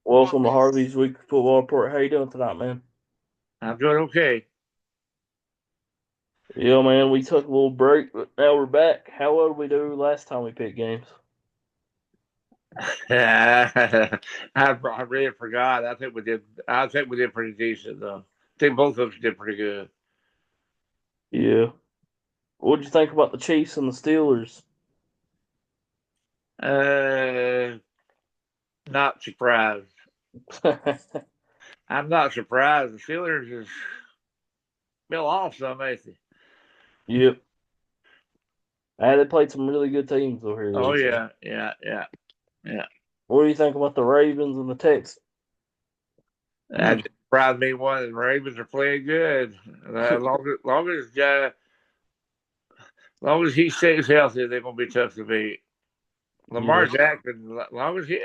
Welcome to Harvey's Weekly Football Report. How you doing tonight, man? I'm doing okay. Yeah, man, we took a little break, but now we're back. How well did we do last time we picked games? I really forgot. I think we did. I think we did pretty decent though. I think both of us did pretty good. Yeah. What'd you think about the Chiefs and the Steelers? Uh, Not surprised. I'm not surprised. The Steelers is fell off some, ain't they? Yep. They played some really good teams over here, Oh though. So, yeah. what do you think about the Ravens and the Texans? That just surprised me. One, the Ravens are playing good. Long as he stays healthy, they're gonna be tough to beat. Lamar Yeah. Jackson, long as he,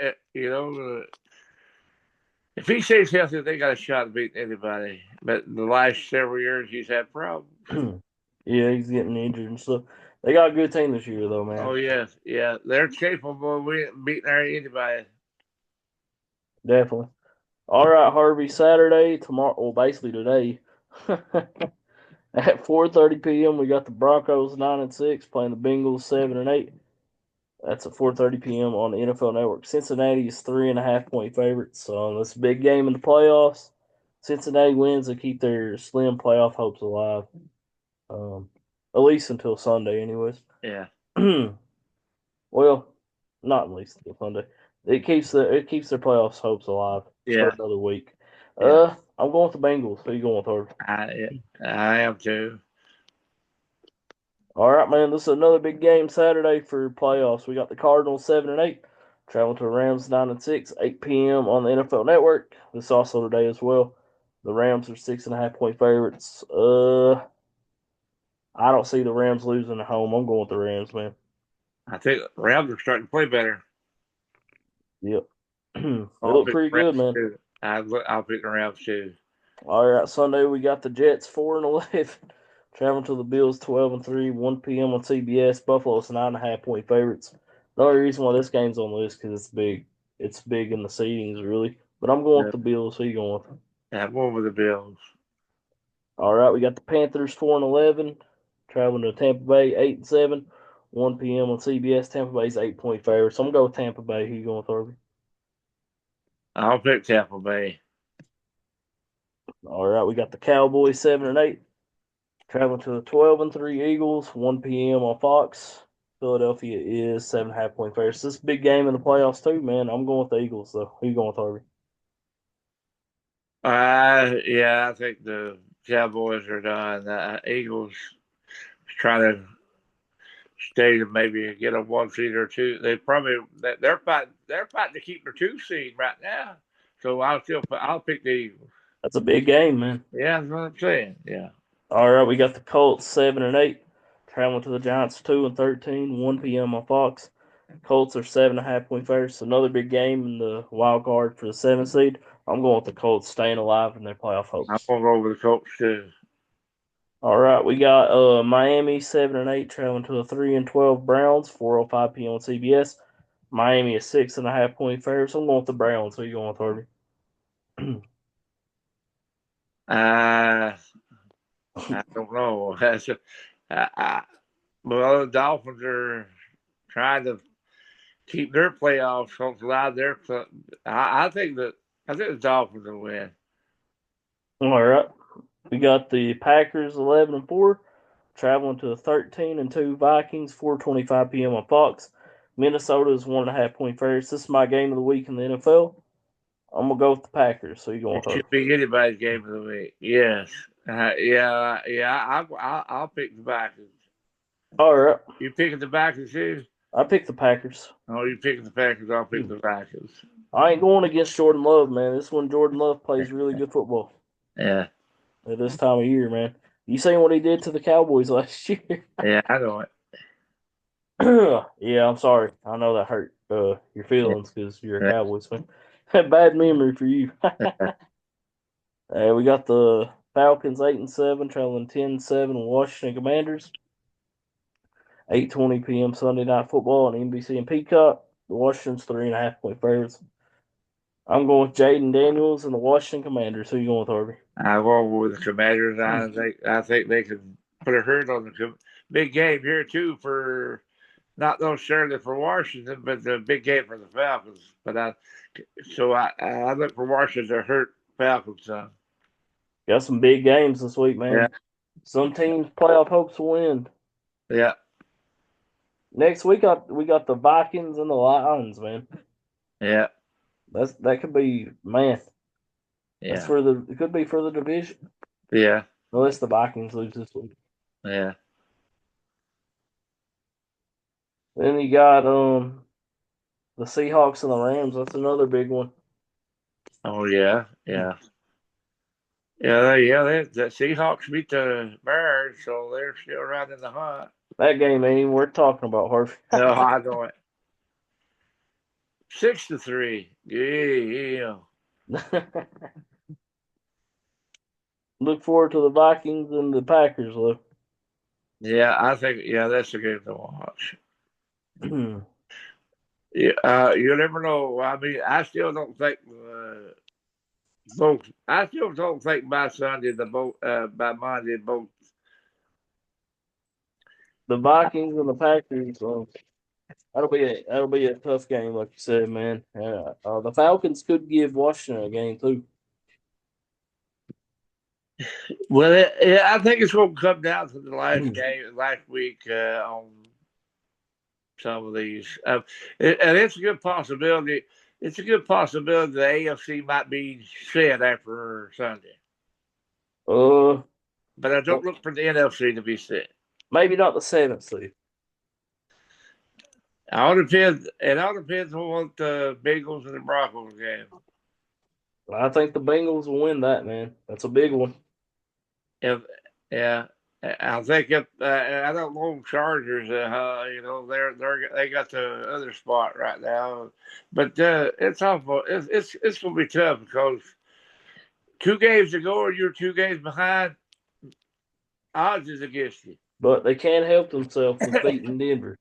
if he stays healthy, they got a shot to beat anybody. But the last several years, he's had problems. Yeah, he's getting injured and stuff. They got a good team this year, though, man. Oh yes, yeah, they're capable of beating anybody. Definitely. All right, Harvey. Saturday, tomorrow. Well, basically today. At 4:30 p.m., we got the Broncos 9-6 playing the Bengals 7-8. That's at 4:30 p.m. on the NFL Network. Cincinnati is 3.5 point favorites, so that's a big game in the playoffs. Cincinnati wins to keep their slim playoff hopes alive, um, at least until Sunday, anyways. Yeah, Well, not at least until Sunday. It keeps their playoffs hopes alive for yeah, another week. yeah. I'm going with the Bengals. Who you going with, Harvey? I, I am too. All right, man. This is another big game Saturday for playoffs. We got the Cardinals 7-8, traveling to the Rams 9-6, 8 p.m. on the NFL Network. This also today as well. The Rams are 6.5 point favorites. I don't see the Rams losing at home. I'm going with the Rams, man. I think the Rams are starting to play better. Yep. They I'll look pick pretty the good, Rams man. too. I'll pick the Rams too. All right, Sunday we got the Jets 4-11, traveling to the Bills 12-3, 1 p.m. on CBS. Buffalo's 9.5 point favorites. The only reason why this game's on the list because it's big. It's big in the seedings, really. But I'm going with Yeah, the Bills. Who you going with? I'm going with the Bills. All right, we got the Panthers 4-11, traveling to Tampa Bay 8-7, 1 p.m. on CBS. Tampa Bay's 8 point favorites. So I'm going to go with Tampa Bay. Who you going with, Harvey? I'll pick Tampa Bay. All right, we got the Cowboys 7-8, traveling to the 12-3 Eagles, 1 p.m. on Fox. Philadelphia is 7.5 point favorites. This is a big game in the playoffs too, man. I'm going with the Eagles though. Who you going with, Harvey? Yeah, I think the Cowboys are done. Eagles trying to stay to maybe get a 1 seed or two. They're fighting to keep their 2 seed right now. So I'll pick the Eagles. That's a big game, man. Yeah, that's what I'm saying. Yeah. All right, we got the Colts 7-8, traveling to the Giants 2-13, 1 p.m. on Fox. Colts are 7.5 point favorites. Another big game in the wild card for the 7 seed. I'm going with the Colts staying alive in their playoff I'm hopes. gonna go over the Colts too. All right, we got Miami 7-8 traveling to the 3-12 Browns 4:05 p.m. on CBS. Miami is 6.5 point favorites. I'm going with the Browns. Who you going with, Harvey? Uh I don't know. I, I, well, the Dolphins are trying to keep their playoff hopes alive. I think the Dolphins will win. All right, we got the Packers 11-4 traveling to the 13-2 Vikings 4:25 p.m. on Fox. Minnesota is 1.5 point favorites. This is my game of the week in the NFL. I'm gonna go with the Packers. So you going It with her? should be anybody's game of the week. Yes. Yeah. I'll pick the Vikings. All right, You picking the Vikings too? I picked the Packers. Oh, you picking the Packers? I'll pick the Vikings. I ain't going against Jordan Love, man. This one Jordan Love plays really good football Yeah, at this time of year, man. You seen what he did to the Cowboys last year? yeah, I know it. Yeah, I'm sorry. I know that hurt your Yeah, feelings because you're a yeah. Cowboys fan. Bad memory for you. We got the Falcons 8-7, traveling 10-7 Washington Commanders. 8:20 p.m. Sunday Night Football on NBC and Peacock. The Washington's 3.5 point favorites. I'm going with Jaden Daniels and the Washington Commanders. Who you going with, Harvey? I'm going with the Commanders. I think they can put a hurt on the big game here too for not necessarily for Washington, but the big game for the Falcons. I look for Washington to hurt Falcons. Got some big games this week, Yeah, man. Some teams playoff hopes to win. yeah, Next week, we got the Vikings and the Lions, man. yeah, That could be, man. That's yeah, for the it could be for the division yeah, unless the Vikings lose this week. yeah. Then you got the Seahawks and the Rams. That's another big one. Oh yeah, yeah. Yeah, the Seahawks beat the Bears, so they're still right in the hunt. That game ain't even worth talking about, Harvey. No, I know it. 6-3. Yeah. Look forward to the Vikings and the Packers, though. Yeah, I think that's a game to watch. Yeah, you never know. I mean, I still don't think both. I still don't think by Sunday by Monday both. The Vikings and the Packers. That'll be a tough game, like you said, man. The Falcons could give Washington a game too. Well, I think it's going to come down to the last game last week on some of these, and it's a good possibility. It's a good possibility the AFC might be set after Sunday, Uh, but I don't look for the NFC to be set. maybe not the seventh seed. It all depends. It all depends on what the Bengals and the Broncos game. I think the Bengals will win that, man. That's a big one. If yeah, I think if I don't know Chargers. They got the other spot right now, but it's awful. It's gonna be tough because 2 games ago, you're 2 games behind. Odds is against you. But they can't help themselves with beating Denver.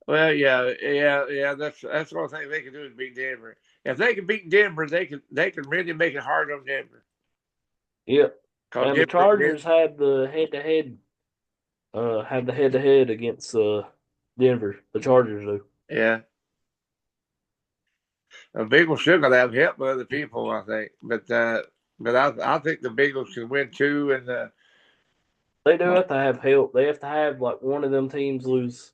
Well, yeah. That's the only thing they can do is beat Denver. If they can beat Denver, they can really make it hard on Denver. Yep. And the Denver, Chargers had the head to head against Denver. The Chargers do. yeah. The Bengals still got to have help with other people, I think. But I think the Bengals can win too. And They do have to have help. They have to have like one of them teams lose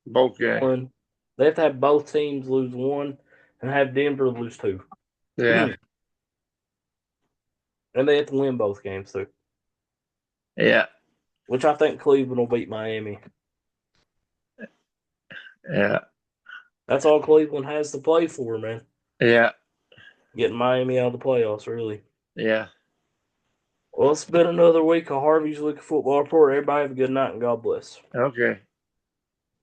both games. one. They have to have both teams lose one and have Denver lose two. Yeah. And they have to win both games too. Yeah. Which I think Cleveland will beat Miami. Yeah. That's all Cleveland has to play for, man. Yeah. Getting Miami out of the playoffs, really. Yeah. Well, it's been another week of Harvey's Look at Football Report. Everybody have a good night and God bless. Okay.